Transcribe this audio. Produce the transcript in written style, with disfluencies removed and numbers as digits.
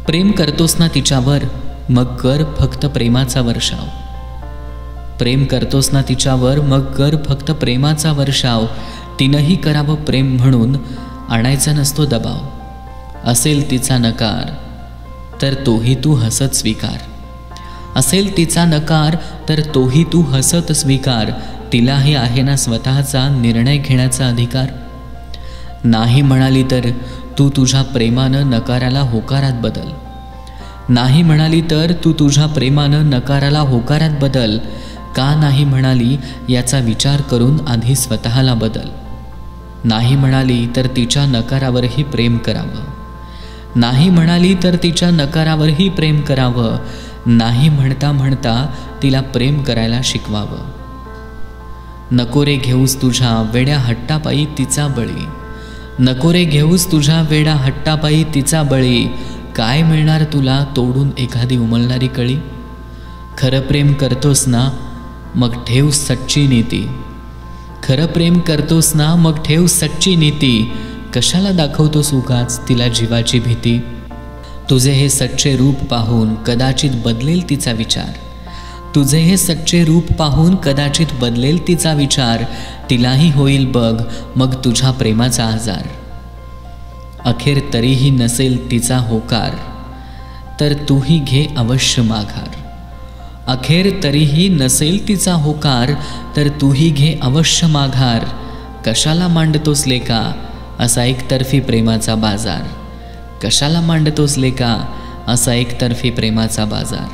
प्रेम करतोस ना तिच्यावर, मग कर फक्त प्रेमाचा वर्षाव. प्रेम करतोस ना तिच्यावर, मग कर फक्त प्रेमाचा वर्षाव. तिनंही करावं प्रेम म्हणून, आणायचा नसतो दबाव. असेल तिचा नकार तर तोही तू हसत स्वीकार. असेल तिचा नकार तर तोही तू हसत स्वीकार. तिलाही आहे ना स्वतःचा निर्णय घेण्याचा अधिकार. नाही म्हणाली तर तू तुझ्या प्रेमानं नकाराला होकारात बदल. नाही म्हणाली तर तू तुझ्या प्रेमानं नकाराला होकारात बदल. का नाही म्हणाली याचा विचार करून आधी स्वतःला बदल. नाही म्हणाली तर तिच्या नकारावरही प्रेम करावं. नाही म्हणाली तर तिच्या नकारावरही प्रेम करावं. नाही म्हणता म्हणता तिला प्रेम करायला शिकवावं. नको रे घेऊस तुझ्या वेड्या हट्टापायी तिचा बळी. नको रे घेऊस तुझ्या वेड्या हट्टापायी तिचा बळी. काय मिळणार तुला तोडून एखादी उमलणारी कळी. खरं प्रेम करतोस ना मग ठेव सच्ची नीती. खरं प्रेम करतोस ना मग ठेव सच्ची नीती. कशाला दाखवतोस उगाच तिला जीवाची भीती. तुझे हे सच्चे रूप पाहून कदाचित बदलेल तिचा विचार. तुझे हे सच्चे रूप पाहून कदाचित बदलेल तिचा विचार. तिलाही होईल बघ मग तुझ्या प्रेमाचा आजार. अखेर तरीही नसेल तिचा होकार तर तूही घे अवश्य माघार. अखेर तरीही नसेल तिचा होकार तर तूही घे अवश्य माघार. कशाला मांडतोस लेका असा एकतर्फी प्रेमाचा बाजार. कशाला मांडतोस लेका असा एकतर्फी प्रेमाचा बाजार.